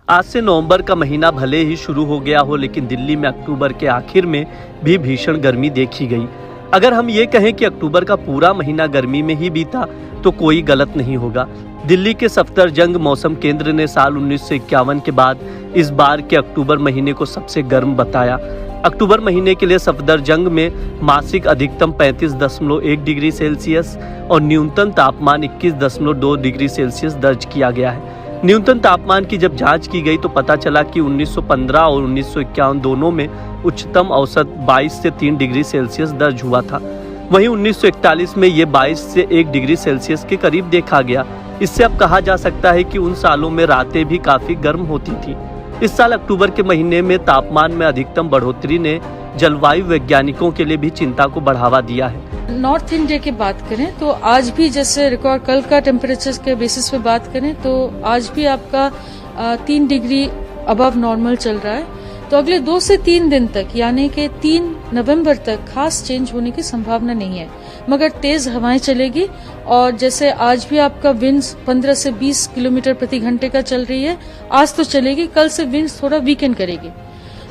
आज से नवंबर का महीना भले ही शुरू हो गया हो, लेकिन दिल्ली में अक्टूबर के आखिर में भी भीषण गर्मी देखी गई। अगर हम ये कहें कि अक्टूबर का पूरा महीना गर्मी में ही बीता तो कोई गलत नहीं होगा। दिल्ली के सफदरजंग मौसम केंद्र ने साल 1951 के बाद इस बार के अक्टूबर महीने को सबसे गर्म बताया। अक्टूबर महीने के लिए सफदरजंग में मासिक अधिकतम 35.1 डिग्री सेल्सियस और न्यूनतम तापमान 21.2 डिग्री सेल्सियस दर्ज किया गया है। न्यूनतम तापमान की जब जांच की गई तो पता चला कि 1915 और 1951 दोनों में उच्चतम औसत 22 से 3 डिग्री सेल्सियस दर्ज हुआ था। वहीं 1941 में ये 22 से 1 डिग्री सेल्सियस के करीब देखा गया। इससे अब कहा जा सकता है कि उन सालों में रातें भी काफी गर्म होती थी। इस साल अक्टूबर के महीने में तापमान में अधिकतम बढ़ोतरी ने जलवायु वैज्ञानिकों के लिए भी चिंता को बढ़ावा दिया है। नॉर्थ इंडिया की बात करें तो आज भी जैसे रिकॉर्ड कल का टेम्परेचर के बेसिस पे बात करें तो आज भी आपका 3 डिग्री अबव नॉर्मल चल रहा है। तो अगले 2 से 3 दिन तक यानी कि 3 नवंबर तक खास चेंज होने की संभावना नहीं है, मगर तेज हवाएं चलेगी और जैसे आज भी आपका विंड्स 15 से 20 किलोमीटर प्रति घंटे का चल रही है, आज तो चलेगी, कल से विंड्स थोड़ा वीकेंड करेगी।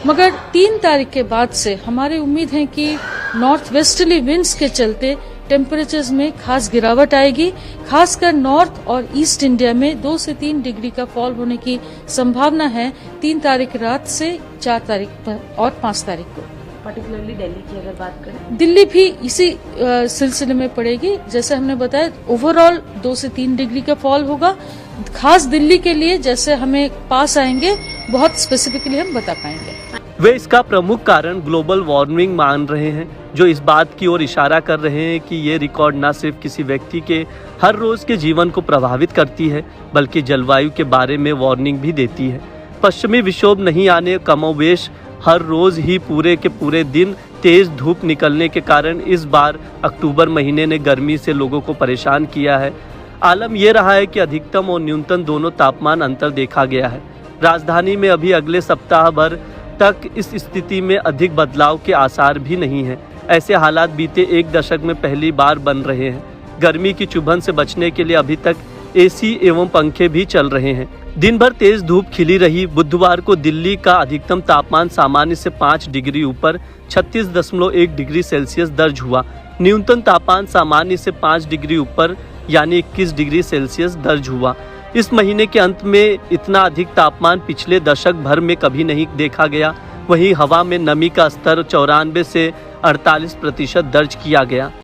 मगर 3 तारीख के बाद से हमारी उम्मीद है कि नॉर्थ वेस्टर्ली विंड्स के चलते टेम्परेचर्स में खास गिरावट आएगी। खासकर नॉर्थ और ईस्ट इंडिया में 2 से 3 डिग्री का फॉल होने की संभावना है 3 तारीख रात से 4 तारीख पर और 5 तारीख को। पर्टिकुलरली दिल्ली की अगर बात करें, दिल्ली भी इसी सिलसिले में पड़ेगी। जैसे हमने बताया ओवरऑल 2 से 3 डिग्री का फॉल होगा। खास दिल्ली के लिए जैसे हमें पास आएंगे बहुत स्पेसिफिकली हम बता पाएंगे। वे इसका प्रमुख कारण ग्लोबल वार्मिंग मान रहे हैं, जो इस बात की ओर इशारा कर रहे हैं कि ये रिकॉर्ड न सिर्फ किसी व्यक्ति के हर रोज के जीवन को प्रभावित करती है, बल्कि जलवायु के बारे में वार्निंग भी देती है। पश्चिमी विक्षोभ नहीं आने, कमोवेश हर रोज ही पूरे के पूरे दिन तेज धूप निकलने के कारण इस बार अक्टूबर महीने ने गर्मी से लोगों को परेशान किया है। आलम यह रहा है कि अधिकतम और न्यूनतम दोनों तापमान अंतर देखा गया है। राजधानी में अभी अगले सप्ताह भर तक इस स्थिति में अधिक बदलाव के आसार भी नहीं हैं। ऐसे हालात बीते 1 दशक में पहली बार बन रहे हैं। गर्मी की चुभन से बचने के लिए अभी तक एसी एवं पंखे भी चल रहे हैं। दिन भर तेज धूप खिली रही। बुधवार को दिल्ली का अधिकतम तापमान सामान्य से 5 डिग्री ऊपर 36.1 डिग्री सेल्सियस दर्ज हुआ। न्यूनतम तापमान सामान्य से 5 डिग्री ऊपर यानी 21 डिग्री सेल्सियस दर्ज हुआ। इस महीने के अंत में इतना अधिक तापमान पिछले दशक भर में कभी नहीं देखा गया। वहीं हवा में नमी का स्तर 94 से 48% दर्ज किया गया।